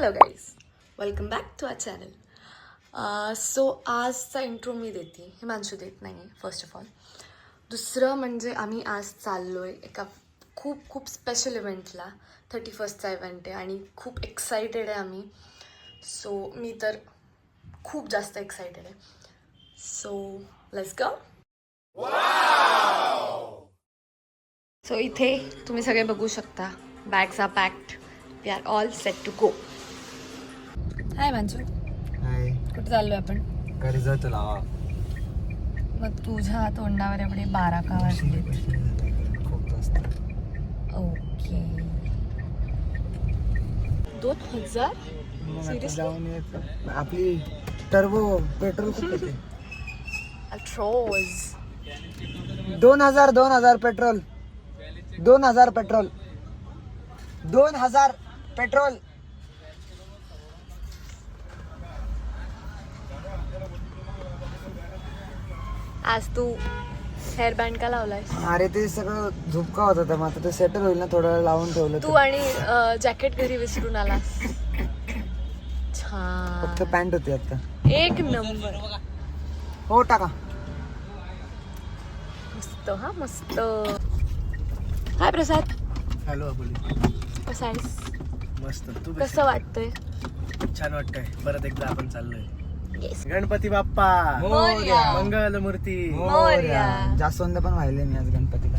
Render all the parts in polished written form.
Hello guys, welcome back to our channel. So आजचा intro मी देते, हिमांशू देत नाही आहे. फर्स्ट ऑफ ऑल, दुसरं म्हणजे आम्ही आज चाललो आहे एका खूप स्पेशल इव्हेंटला. 31st इव्हेंट आहे आणि खूप एक्सायटेड आहे आम्ही. सो मी तर खूप जास्त एक्सायटेड आहे. So let's go. सो इथे तुम्ही सगळे बघू शकता, bags are packed. We are all set to go. Hi Manchu, hi. कुठे चाललोय आपण? घरी जातो लावा. मग तुझ्या तोंडावर एवढे 12 का वाजले? खूप जास्त. ओके. 2000 सिरियसली? जाऊन येत. आपली टर्बो पेट्रोल खूप येते. अल्ट्रोज 2000 पेट्रोल. 2000 पेट्रोल. 2000 पेट्रोल. आज तू हेअर बँड का लावलाय? अरे ते सगळं झुपका होत होता, मग आता ते सेटल होईल ना, थोडं वेळ लावून ठेवलं. तू आणि जॅकेट घरी विसरून आलास. छान, फक्त पॅन्ट होती आता. एक नंबर. हो टाका. मस्त, हा मस्त. हाय प्रसाद, हॅलो अबोली. कसा आहेस? मस्त. तू कसं वाटतंय? छान वाटतंय. परत एकदा आपण चाललोय. येस. गणपती बाप्पा मोरया. मंगल मूर्ती. मोरया. जास्वंद पण वाहिले मी आज गणपतीला.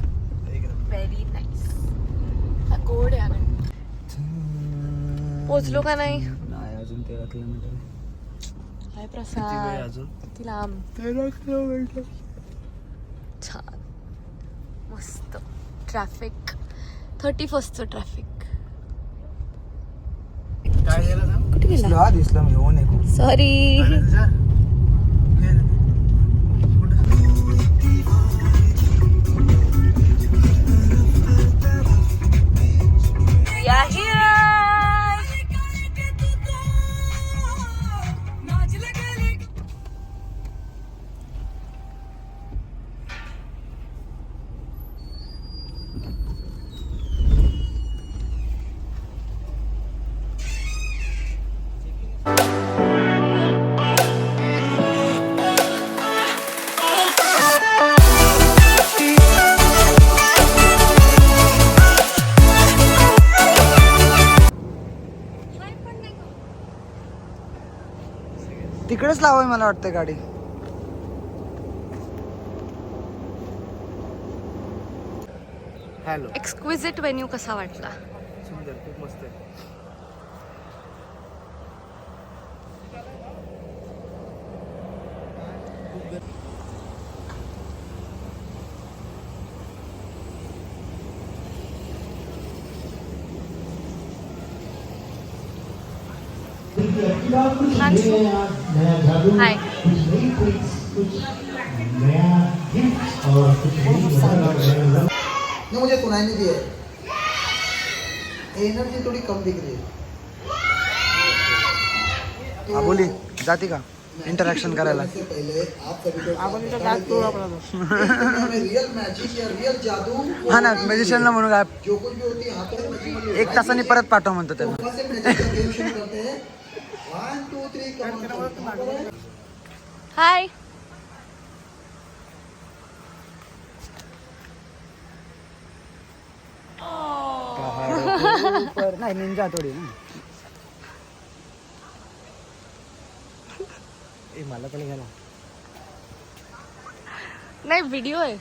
Very nice. गोड आहे अगं. पोचलो का नाही? नाही अजून 13 किलोमीटर. हाय किती वेळ प्रसाद, अजून? किती लांब. 13 किलोमीटर. छान, मस्त. Traffic 31st traffic. काय झालं सांग? कुठे गेला? दिसलो दिसलो मी. हो नाही सॉरी. झालं तुझ्या? तिकडेच लावाय मला वाटतं गाडी. हॅलो. एक्सक्विजिट व्हेन्यू कसा वाटला? सुंदर, खूप मस्त आहे. हाय. नहीं मुझे सुनाई नहीं दिया. एनर्जी थोड़ी कम दिख रही है. बोली जाती का इंटरॅक्शन करायला? हा ना, मॅजिशियनला म्हणून काय 1 तासांनी परत पाठव म्हणतो त्यांना. हाय. नाही निंजा थोडी ना. मला पण घ्या ना. नाही, व्हिडिओ आहे.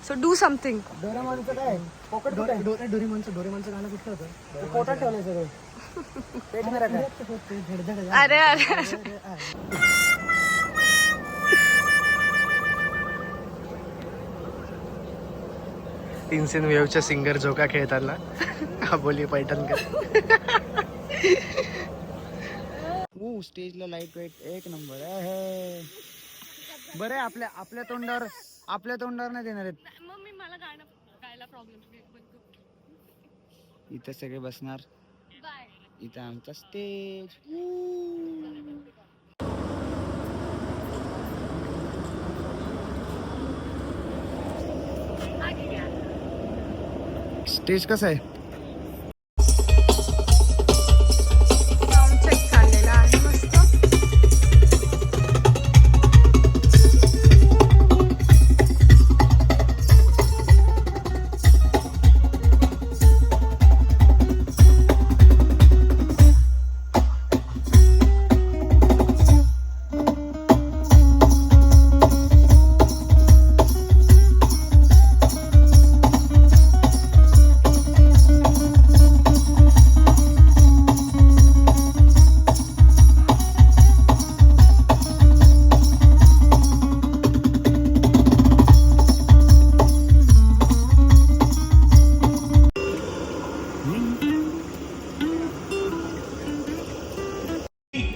So do something. डोरेमॉनचं काय पॉकेट डोरेमॉनचं गाणं कुठलं होतं? पोटात ठेवलंय सगळं. पेट मेरा काय. अरे अरे तीनसेन वेवच्या सिंगर झोका खेळताना अबोली पैठणकर. स्टेजला लाईट वेट एक नंबर आहे. बरं आहे, आपल्या तोंडावर नाही देणार आहेत. मम्मी, मला गाणं गायला प्रॉब्लेम. इथं सगळे बसणार. बाय. इथं आमचा स्टेज. स्टेज कसं आहे?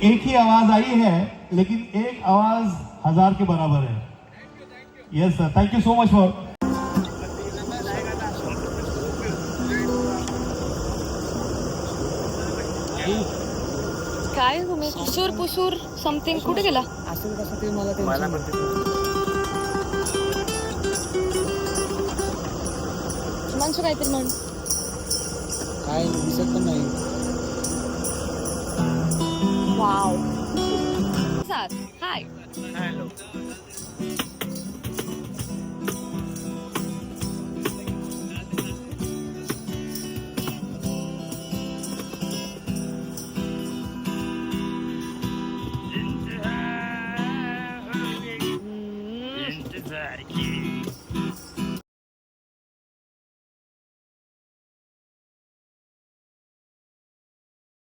एक ही आवाज आई है लेकिन एक आवाज 1000 के बराबर है. Yes sir, thank you so much for. काय तुम्ही कुसूर पुसूर समथिंग कुठे गेला? असेल कसं ते मला माणसं काहीतरी म्हण. काय दिसत पण नाही. वाव. हाय. हॅलो.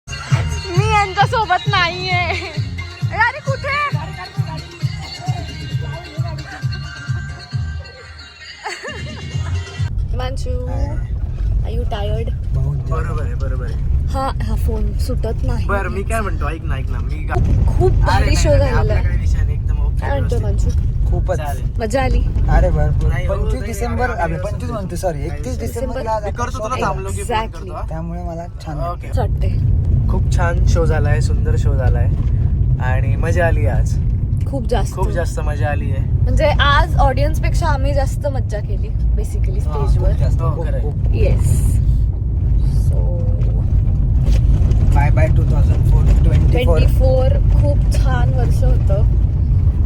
मी यांच्या सोबत नाहीये. अरे कुठे? Manchu, are you tired? बरोबर आहे. हा फोन सुटत नाही. बरं मी काय म्हणतो, ऐक ना मी खूप भारी शो झालेला आहे. एकदम काय म्हणतो मांचू? खूपच मजा आली. अरे भरपूर. नाही, हो, 25 नाही, डिसेंबर नाही, 25 म्हणतो सॉरी 31 डिसेंबरला आज मी करतो आपण तुला show थांबलो की Exactly. फोन करतो, हा? त्यामुळे मला छान ओके. असं वाटते. खूप छान शो झालाय, सुंदर शो झालाय आणि मजा आली आज. खूप जास्त मजा आली आहे. म्हणजे आज ऑडियन्स पेक्षा आम्ही जास्त मज्जा केली बेसिकली स्टेजवर. जास्त हो, खूप खरंय. खूप येस. सो बाय 2024 24 खूप छान वर्ष होतं.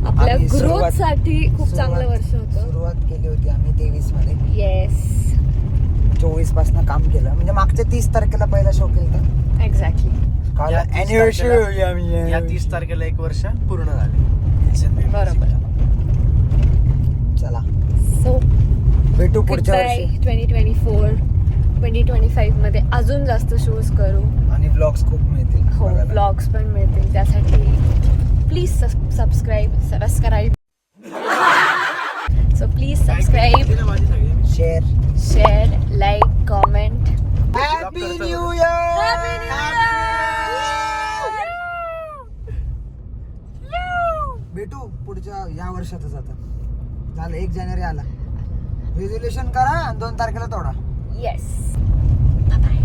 आपल्या आम्ही ग्रोथ साठी खूप चांगलं सुरुवात- वर्ष होतं. सुरुवात केली होती आम्ही 23 मध्ये. येस 24 पासून काम केलं म्हणजे मागच्या 30 तारखेला पहिला शो केला. एक्झॅक्टली. काल या 30 anniversary तारखेला- आम्ही या 30 तारखेला 1 वर्ष पूर्ण झाले. बरोबर. चला सो भेटू पुढच्या बाय वर्षी 2024. 2025 मध्ये अजून जास्त शोज करू. आणि ब्लॉग्स खूप मिळतील हो, बघायला. ब्लॉग्स पण मिळतील. त्यासाठी please subscribe. So please subscribe, share. Share, like, comment. Happy new year. भेटू पुढच्या या वर्षातच. आता झालं 1 जानेवारी आला. रेझोल्युशन करा आणि 2 तारखेला तोडा. येस. बाय.